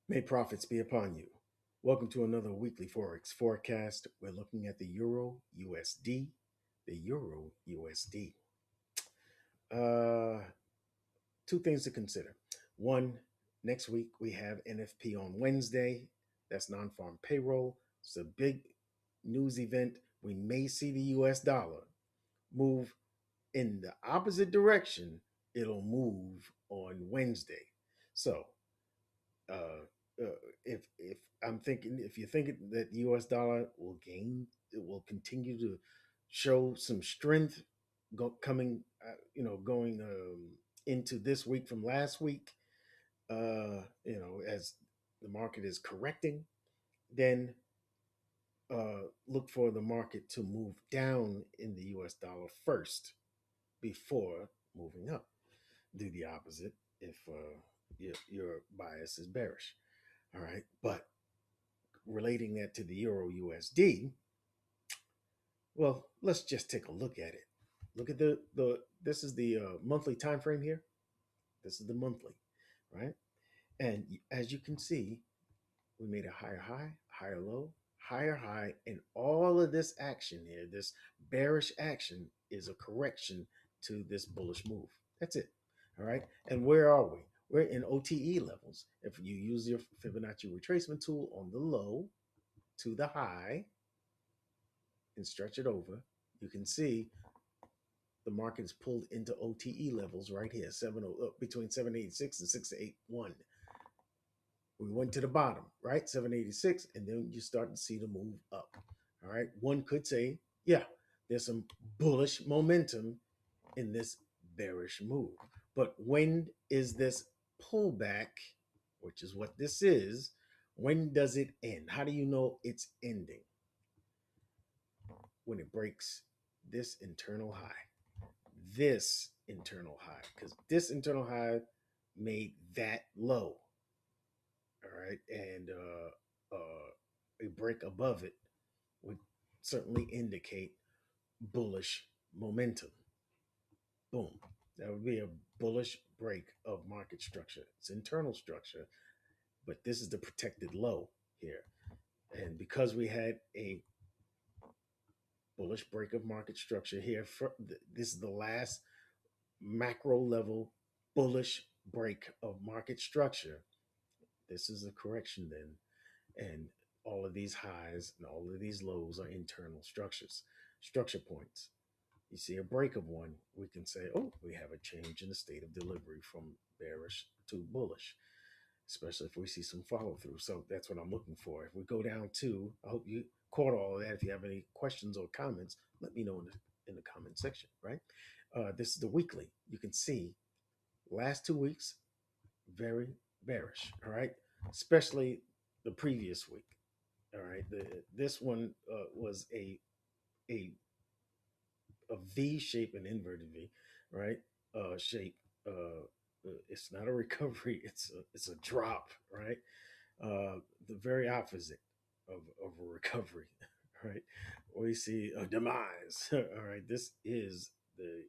May profits be upon you. Welcome to another weekly Forex forecast. We're looking at the Euro USD. The Euro USD. Uh, Two things to consider. One, next week we have NFP on Wednesday. That's non farm payroll. It's a big news event. We may see the US dollar move in the opposite direction. It'll move on Wednesday. So uh, if I'm thinking, if you're thinking that the U.S. dollar will gain, it will continue to show some strength coming, going into this week from last week, as the market is correcting, then look for the market to move down in the U.S. dollar first before moving up. Do the opposite if your bias is bearish. All right. But relating that to the Euro USD, well, let's just take a look at it. Look at the this is the monthly time frame here. This is the monthly, right? And as you can see, we made a higher high, higher low, higher high, and all of this action here, this bearish action, is a correction to this bullish move. That's it. All right. And where are we? We're in OTE levels. If you use your Fibonacci retracement tool on the low to the high and stretch it over, you can see the market is pulled into OTE levels right here, between 786 and 681. We went to the bottom, right? 786, and then you start to see the move up. All right. One could say, yeah, there's some bullish momentum in this bearish move. But when is this pullback, which is what this is, when does it end? How do you know it's ending? When it breaks this internal high, because this internal high made that low. All right. And a break above it would certainly indicate bullish momentum. Boom. That would be a bullish break of market structure. It's internal structure, but this is the protected low here. And because we had a bullish break of market structure here, this is the last macro level bullish break of market structure. This is a correction then. And all of these highs and all of these lows are internal structure points. You see a break of one, we can say, oh, we have a change in the state of delivery from bearish to bullish, especially if we see some follow through. So that's what I'm looking for. If we go down to, I hope you caught all of that. If you have any questions or comments, let me know in the comment section, right? This is the weekly. You can see last 2 weeks, very bearish, all right? Especially the previous week, all right? This one was a a V shape, an inverted V, right? Shape. It's not a recovery. It's a drop, right? The very opposite of a recovery, right? We see a demise. All right, this is the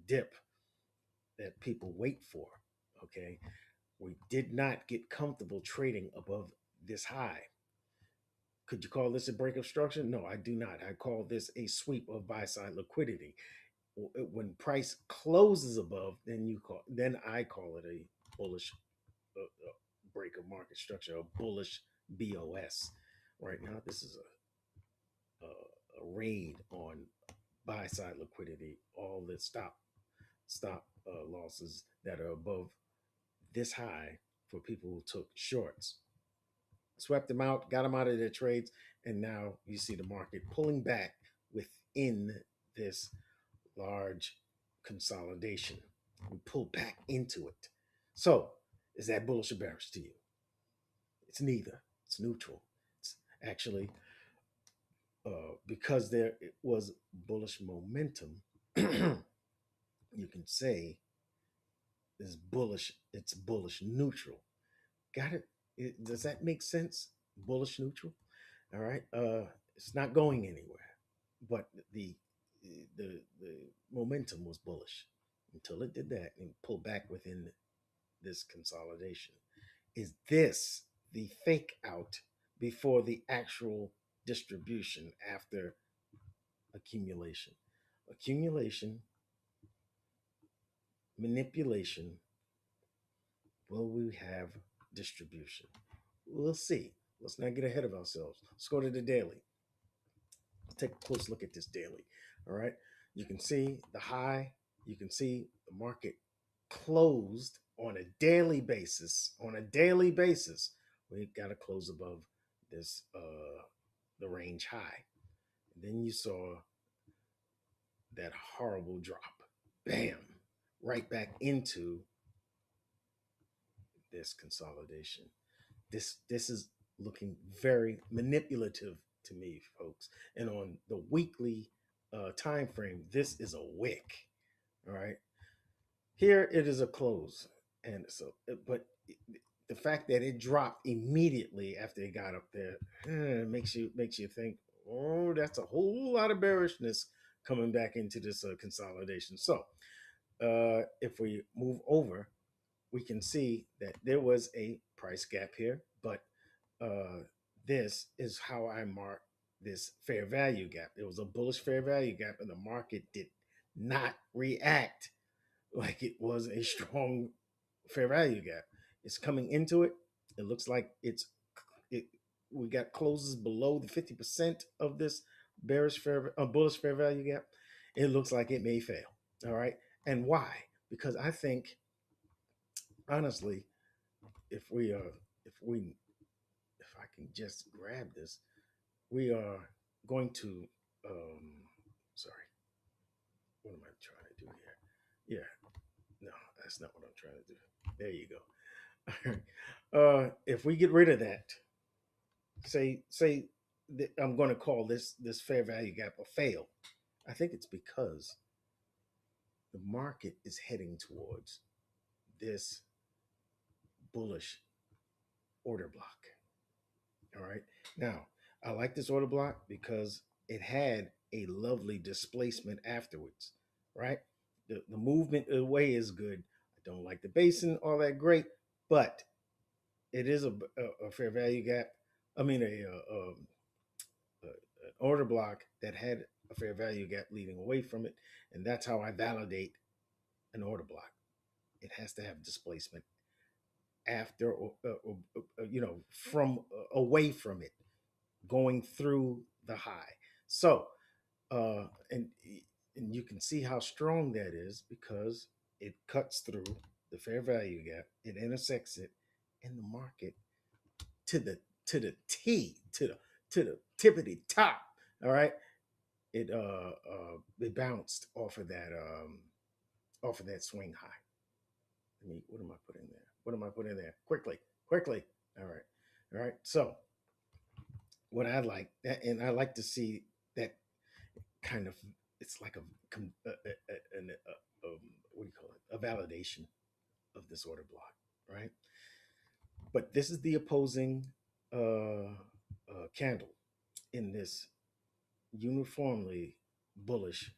dip that people wait for. Okay, we did not get comfortable trading above this high. Could you call this a break of structure? No, I do not. I call this a sweep of buy side liquidity. When price closes above, then I call it a bullish break of market structure, a bullish BOS. Right now, this is a raid on buy side liquidity. All the stop losses that are above this high for people who took shorts. Swept them out, got them out of their trades, and now you see the market pulling back within this large consolidation. We pull back into it. So, is that bullish or bearish to you? It's neither. It's neutral. It's actually because there it was bullish momentum. You can say is bullish. It's bullish neutral. Got it? Does that make sense? Bullish neutral. All right. It's not going anywhere, but the momentum was bullish until it did that and pulled back within this consolidation. Is this the fake out before the actual distribution after accumulation? Accumulation, manipulation, will we have distribution? We'll see. Let's not get ahead of ourselves. Let's go to the daily. Let's take a close look at this daily. All right. You can see the high. You can see the market closed on a daily basis. On a daily basis, we got to close above this the range high. And then you saw that horrible drop. Bam! Right back into this consolidation. This is looking very manipulative to me, folks. And on the weekly time frame, this is a wick. All right. Here it is a close, and so but the fact that it dropped immediately after it got up there makes you think, oh, that's a whole lot of bearishness coming back into this consolidation. So if we move over, we can see that there was a price gap here, but uh, this is how I mark this fair value gap. It was a bullish fair value gap, and the market did not react like it was a strong fair value gap. It's coming into it. It looks like it. We got closes below the 50% of this bullish fair value gap. It looks like it may fail. All right, and why? Because I think honestly, if we if I can just grab this, we are going to sorry, what am I trying to do here? Yeah, no, that's not what I'm trying to do. There you go. If we get rid of that, say that I'm going to call this fair value gap a fail. I think it's because the market is heading towards this bullish order block. All right. Now, I like this order block because it had a lovely displacement afterwards, right? The movement away is good. I don't like the basin all that great, but it is a fair value gap. I mean, an order block that had a fair value gap leading away from it. And that's how I validate an order block. It has to have displacement after, from away from it, going through the high. So, uh, and and you can see how strong that is because it cuts through the fair value gap, it intersects it, in the market to the T to the tippity top. All right, it bounced off of that swing high. What am I putting there? What am I putting there? Quickly. All right, all right. So what I like that, and I like to see that kind of, it's like what do you call it? A validation of this order block, right? But this is the opposing candle in this uniformly bullish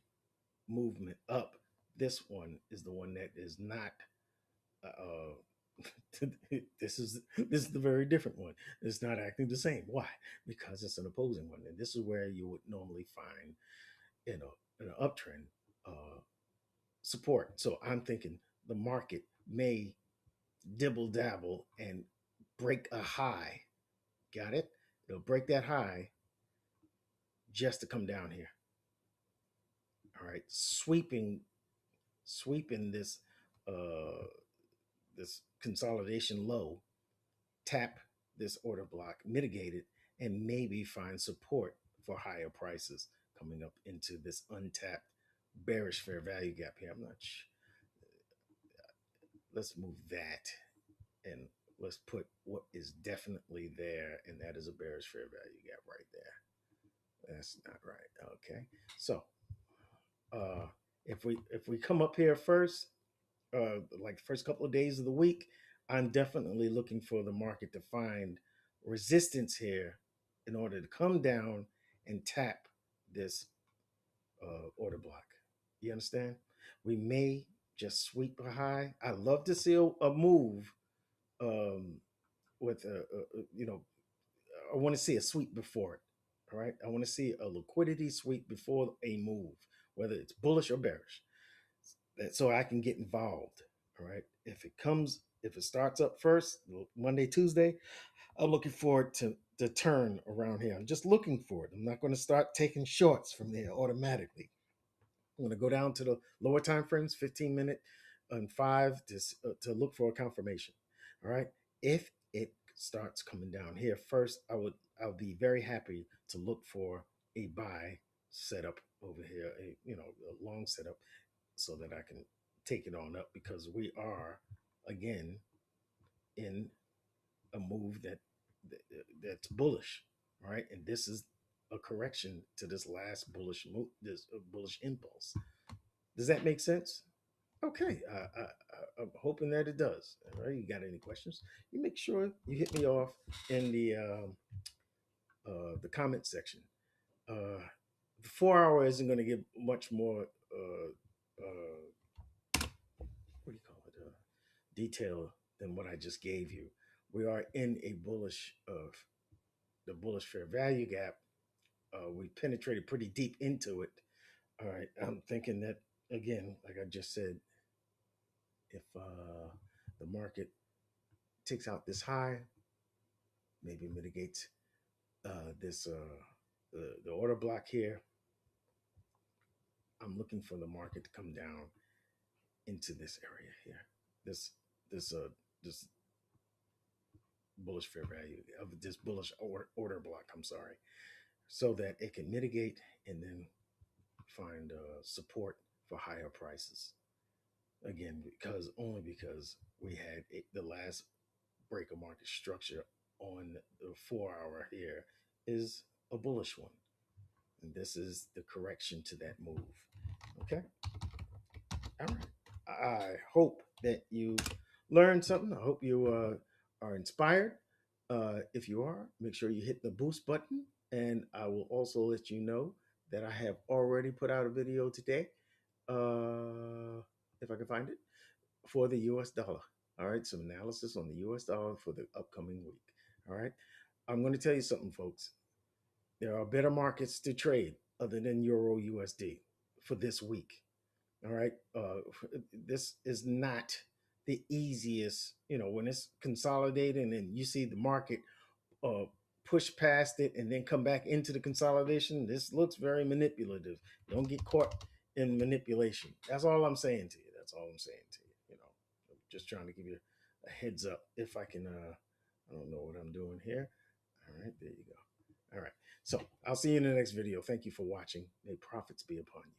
movement up. This one is the one that is not. This is the very different one. It's not acting the same. Why? Because it's an opposing one, and this is where you would normally find in an uptrend support. So I'm thinking the market may dibble dabble and break a high. Got it? It'll break that high just to come down here. All right, sweeping this consolidation low, tap this order block, mitigate it, and maybe find support for higher prices coming up into this untapped bearish fair value gap here. I'm not sure. Let's move that and let's put what is definitely there, and that is a bearish fair value gap right there. That's not right. Okay, so if we come up here first, like the first couple of days of the week, I'm definitely looking for the market to find resistance here in order to come down and tap this order block. You understand? We may just sweep a high. I love to see a move. with I want to see a sweep before it. All right. I want to see a liquidity sweep before a move, whether it's bullish or bearish, so I can get involved. All right. If it starts up first, Monday, Tuesday, I'm looking forward to the turn around here. I'm just looking for it. I'm not going to start taking shorts from there automatically. I'm going to go down to the lower time frames, 15-minute and 5 to look for a confirmation. All right. If it starts coming down here first, I'll be very happy to look for a buy setup over here, a long setup, so that I can take it on up, because we are again in a move that's bullish, right? And this is a correction to this last bullish move, this bullish impulse. Does that make sense? Okay, I'm hoping that it does. All right, you got any questions? You make sure you hit me off in the comment section. The 4 hour isn't going to give much more. What do you call it? Detail than what I just gave you. We are in a bullish of the bullish fair value gap. We penetrated pretty deep into it. All right, I'm thinking that again, like I just said, if the market takes out this high, maybe mitigates this the order block here. I'm looking for the market to come down into this area here. This this uh this bullish fair value of this bullish order block. I'm sorry, so that it can mitigate and then find support for higher prices. Again, because we had the last break of market structure on the 4 hour here is a bullish one. And this is the correction to that move. Okay. All right. I hope that you learned something. I hope you are inspired. If you are, make sure you hit the boost button. And I will also let you know that I have already put out a video today, if I can find it, for the US dollar. All right. Some analysis on the US dollar for the upcoming week. All right. I'm going to tell you something, folks. There are better markets to trade other than Euro USD for this week. All right. This is not the easiest, when it's consolidating and you see the market uh, push past it and then come back into the consolidation. This looks very manipulative. Don't get caught in manipulation. That's all I'm saying to you. That's all I'm saying to you. I'm just trying to give you a heads up. If I can, I don't know what I'm doing here. All right, there you go. All right. So I'll see you in the next video. Thank you for watching. May profits be upon you.